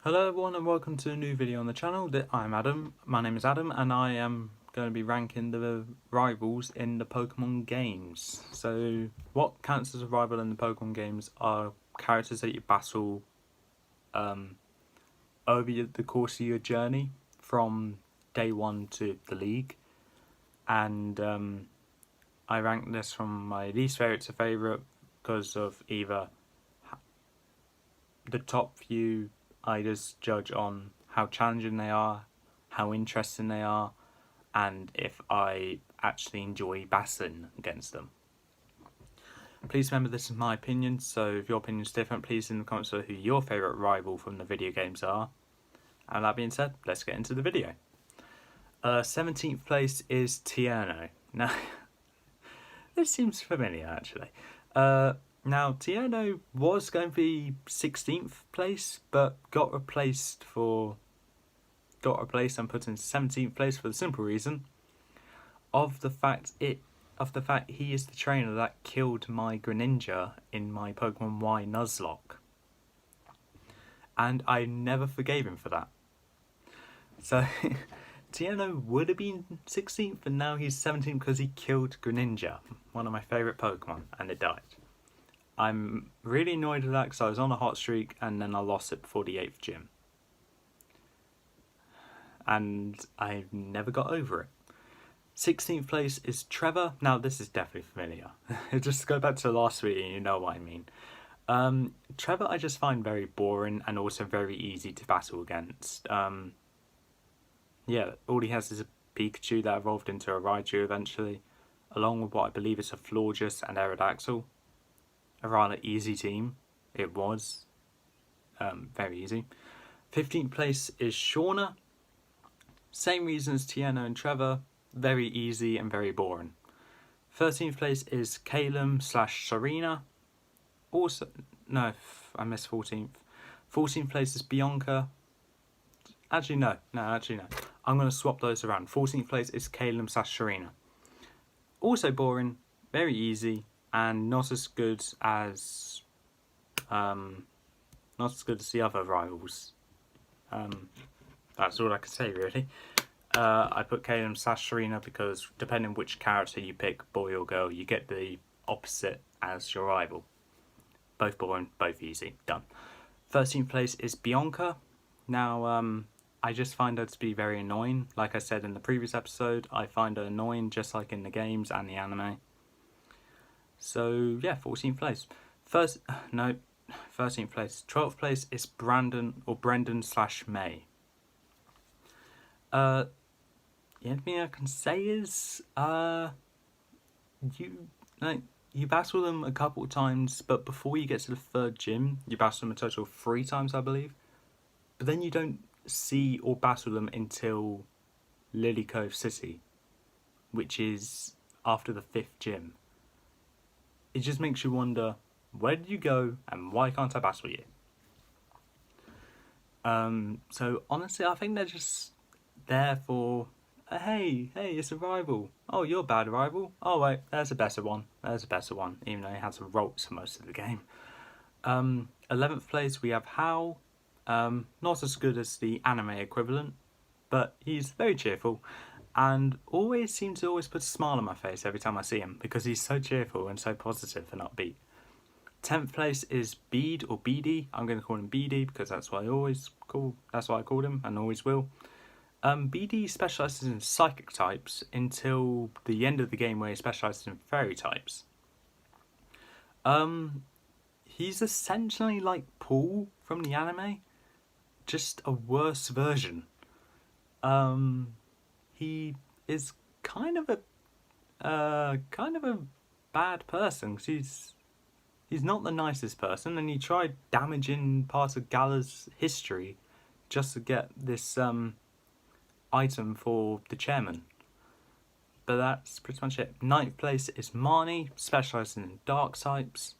Hello everyone and welcome to a new video on the channel. I'm Adam, my name is Adam, and I am going to be ranking the rivals in the Pokemon games. So what counts as a rival in the Pokemon games are characters that you battle over the course of your journey from day one to the league. And I rank this from my least favourite to favourite because of either the top few I just judge on how challenging they are, how interesting they are, and if I actually enjoy battling against them. Please remember this is my opinion, so if your opinion is different, please in the comments say who your favourite rival from the video games are. And that being said, let's get into the video. 17th place is Tierno. Now, this seems familiar actually. Now, Tierno was going to be 16th place, but got replaced and put in 17th place for the simple reason of the fact he is the trainer that killed my Greninja in my Pokemon Y Nuzlocke. And I never forgave him for that. So, Tierno would have been 16th, and now he's 17th because he killed Greninja, one of my favourite Pokemon, and it died. I'm really annoyed with that because I was on a hot streak and then I lost it before the 8th gym. And I never got over it. 16th place is Trevor. Now this is definitely familiar. Just go back to the last video and you know what I mean. Trevor I just find very boring and also very easy to battle against. Yeah, all he has is a Pikachu that evolved into a Raichu eventually, along with what I believe is a Florges and Aerodactyl. A rather easy team. It was. Very easy. 15th place is Shauna. Same reason as Tierno and Trevor. Very easy and very boring. 13th place is Calum / Serena. Also, no, I missed 14th. 14th place is Bianca. Actually, no. I'm going to swap those around. 14th place is Calum / Serena. Also boring. Very easy. And not as good as the other rivals. That's all I can say really. I put Calum / Serena because depending which character you pick, boy or girl, you get the opposite as your rival. Both boring, both easy. Done. 13th place is Bianca. Now, I just find her to be very annoying. Like I said in the previous episode, I find her annoying just like in the games and the anime. So yeah, 14th place. 13th place. 12th place is Brendan / May. The only thing I can say is you battle them a couple of times, but before you get to the 3rd gym, you battle them a total of 3 times, I believe. But then you don't see or battle them until Lily Cove City, which is after the 5th gym. It just makes you wonder, where did you go and why can't I battle you? So honestly, I think they're just there for, hey, it's a rival. Oh, you're a bad rival. Oh wait, there's a better one. Even though he had some rolls for most of the game. 11th place we have Hal. Not as good as the anime equivalent, but he's very cheerful. And seems to always put a smile on my face every time I see him because he's so cheerful and so positive and upbeat. 10th place is Bede or BD. I'm going to call him BD because that's what I called him and always will. BD specialises in psychic types until the end of the game where he specialises in fairy types. He's essentially like Paul from the anime, just a worse version. He is kind of a bad person because he's not the nicest person, and he tried damaging part of Gala's history just to get this item for the chairman. But that's pretty much it. 9th place is Marnie, specialising in dark types,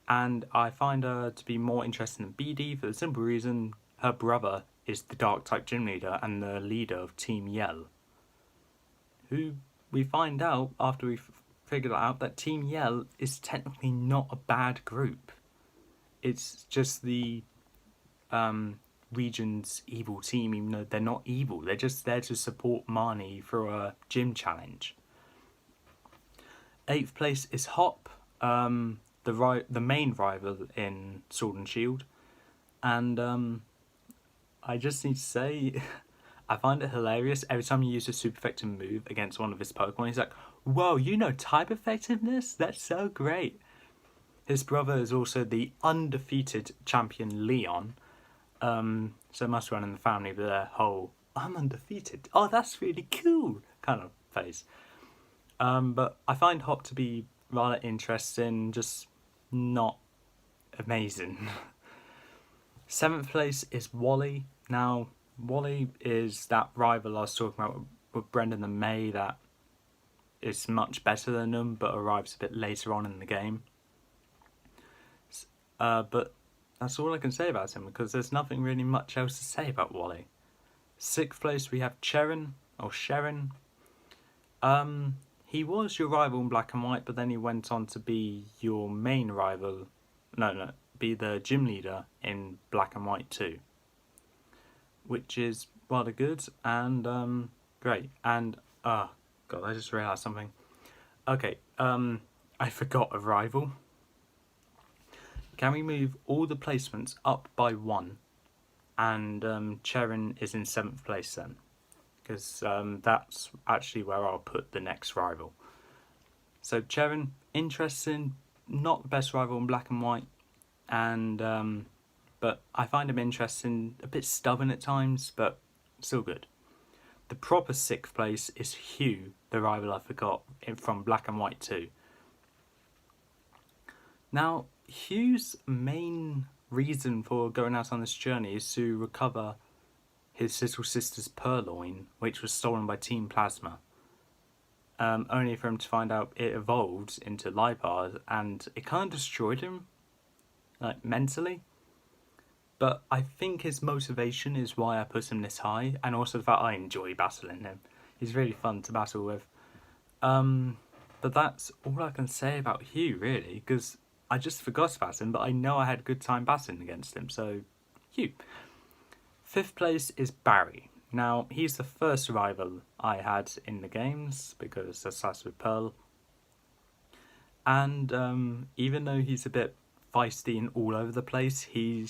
and I find her to be more interesting than BD for the simple reason her brother is the dark type gym leader and the leader of Team Yell, who we find out after we figured out that Team Yell is technically not a bad group. It's just the region's evil team, even though they're not evil. They're just there to support Marnie for a gym challenge. 8th place is Hop, the main rival in Sword and Shield. And I just need to say, I find it hilarious every time you use a super effective move against one of his Pokemon. He's like, whoa, you know type effectiveness? That's so great. His brother is also the undefeated champion Leon. So it must run in the family with their whole, I'm undefeated. Oh, that's really cool kind of phase. But I find Hop to be rather interesting, just not amazing. 7th place is Wally. Now, Wally is that rival I was talking about with Brendan and May that is much better than them, but arrives a bit later on in the game. But that's all I can say about him, because there's nothing really much else to say about Wally. 6th place we have Sharon. He was your rival in Black and White, but then he went on to be your main rival. Be the gym leader in Black and White 2. Which is rather good and great. And, God, I just realised something. Okay, I forgot a rival. Can we move all the placements up by 1? And Cherin is in 7th place then. Because that's actually where I'll put the next rival. So Cherin, interesting, not the best rival in Black and White. And but I find him interesting, a bit stubborn at times, but still good. The proper 6th place is Hugh, the rival I forgot, from Black and White 2. Now, Hugh's main reason for going out on this journey is to recover his little sister's purloin, which was stolen by Team Plasma. Only for him to find out it evolved into Liepard, and it kind of destroyed him, like, mentally. But I think his motivation is why I put him this high, and also the fact I enjoy battling him. He's really fun to battle with. But that's all I can say about Hugh, really, because I just forgot about him, but I know I had a good time battling against him, so Hugh. 5th place is Barry. Now, he's the first rival I had in the games, because that's us with Pearl. And even though he's a bit feisty and all over the place, he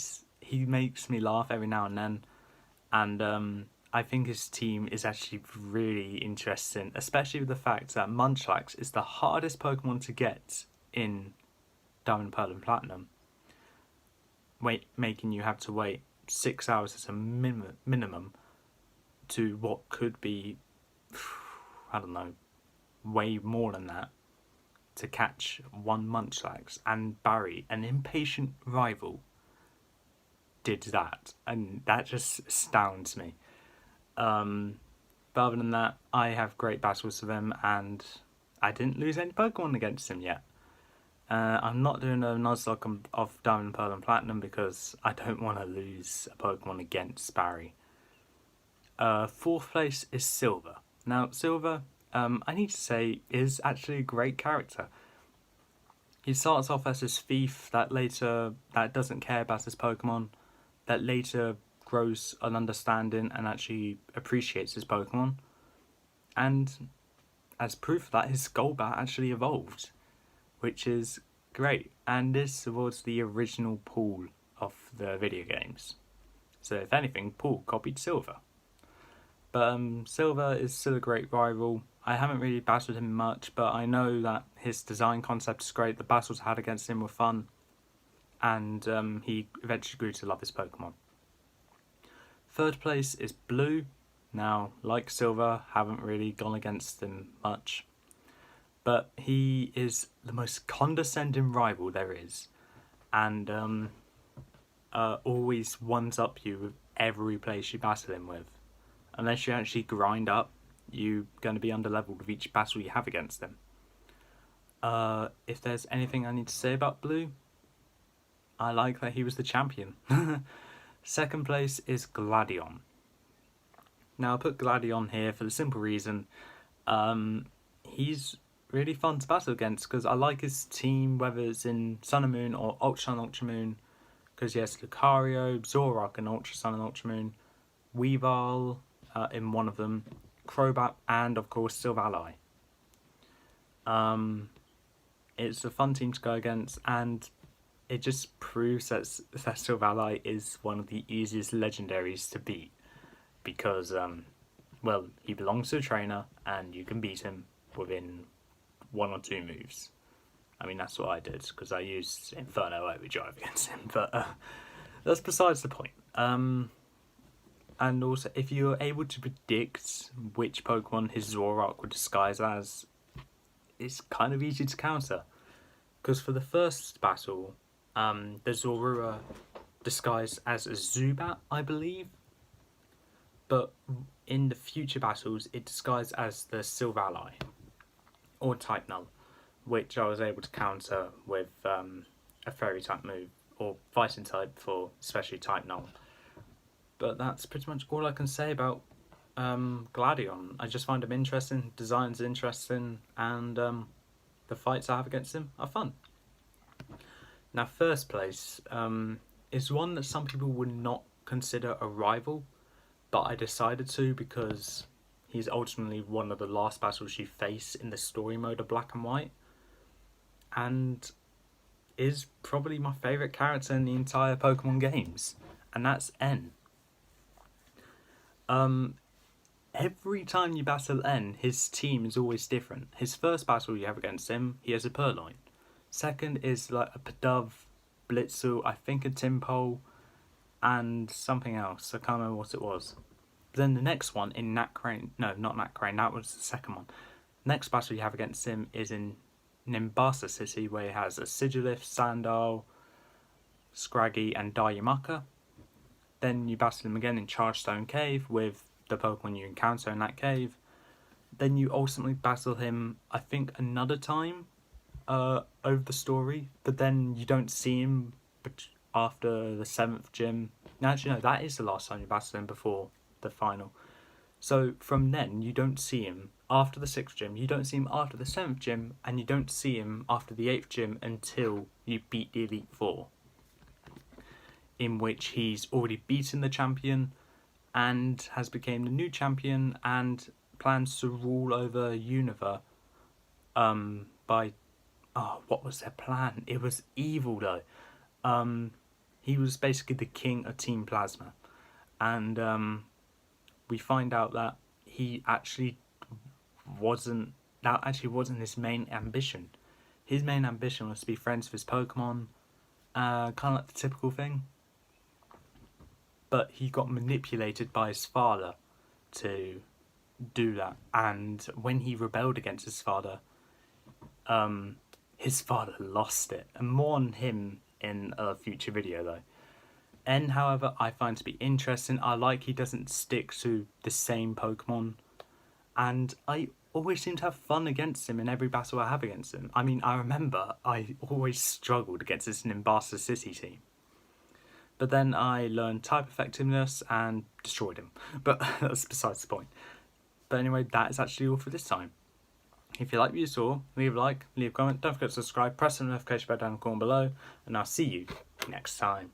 makes me laugh every now and then. And I think his team is actually really interesting, especially with the fact that Munchlax is the hardest Pokemon to get in Diamond, Pearl and Platinum. Making you have to wait 6 hours as a minimum to what could be, I don't know, way more than that to catch one Munchlax. And Barry, an impatient rival, did that, and that just astounds me. But other than that, I have great battles with him, and I didn't lose any Pokemon against him yet. I'm not doing a Nuzlocke of Diamond, Pearl and Platinum because I don't want to lose a Pokemon against Barry. 4th place is Silver. Now, Silver, I need to say, is actually a great character. He starts off as this thief that doesn't care about his Pokemon, that later grows an understanding and actually appreciates his Pokemon. And as proof of that, his Golbat actually evolved, which is great. And this was the original Paul of the video games. So if anything, Paul copied Silver. But Silver is still a great rival. I haven't really battled him much, but I know that his design concept is great. The battles I had against him were fun. And he eventually grew to love his Pokemon. 3rd place is Blue. Now, like Silver, haven't really gone against him much. But he is the most condescending rival there is. And always ones-up you with every place you battle him with. Unless you actually grind up, you're going to be under-leveled with each battle you have against him. If there's anything I need to say about Blue, I like that he was the champion. 2nd place is Gladion. Now, I put Gladion here for the simple reason he's really fun to battle against, because I like his team, whether it's in Sun and Moon or Ultra Sun, Ultra Moon, because he has Lucario, Zoroark in Ultra Sun and Ultra Moon, Weavile in one of them, Crobat, and of course Silvally. It's a fun team to go against, and it just proves that Silvally is one of the easiest legendaries to beat, because well, he belongs to a trainer and you can beat him within 1 or 2 moves. I mean, that's what I did, because I used Inferno Overdrive against him, but that's besides the point. And also, if you're able to predict which Pokemon his Zoroark would disguise as, it's kind of easy to counter. Because for the first battle, the Zorua disguised as a Zubat, I believe. But in the future battles, it disguised as the Silvally, or Type Null, which I was able to counter with a Fairy type move, or Fighting type for especially Type Null. But that's pretty much all I can say about Gladion. I just find him interesting, design's interesting, and the fights I have against him are fun. Now, first place is one that some people would not consider a rival, but I decided to because he's ultimately one of the last battles you face in the story mode of Black and White, and is probably my favourite character in the entire Pokemon games, and that's N. Every time you battle N, his team is always different. His first battle you have against him, he has a Purloin. Second is like a Pidove, Blitzel, I think a Timpole, and something else. I can't remember what it was. Then the next one in Nacrane, no, not Nacrane, that was the second one. Next battle you have against him is in Nimbasa City, where he has a Sigilif, Sandile, Scraggy, and Darumaka. Then you battle him again in Chargestone Cave with the Pokemon you encounter in that cave. Then you ultimately battle him, I think, another time over the story, but then you don't see him after the 7th gym. No, actually, no, that is the last time you battle him before the final. So from then, you don't see him after the 6th gym, you don't see him after the 7th gym, and you don't see him after the 8th gym until you beat the Elite Four, in which he's already beaten the champion and has become the new champion and plans to rule over Unova by... Oh, what was their plan? It was evil, though. He was basically the king of Team Plasma. And we find out that he actually wasn't... That actually wasn't his main ambition. His main ambition was to be friends with his Pokemon. Kind of like the typical thing. But he got manipulated by his father to do that. And when he rebelled against his father lost it. And more on him in a future video, though. N, however, I find to be interesting. I like he doesn't stick to the same Pokemon. And I always seem to have fun against him in every battle I have against him. I mean, I remember I always struggled against this Nimbasa City team. But then I learned type effectiveness and destroyed him. But that's besides the point. But anyway, that is actually all for this time. If you like what you saw, leave a like, leave a comment, don't forget to subscribe, press the notification bell down in the corner below, and I'll see you next time.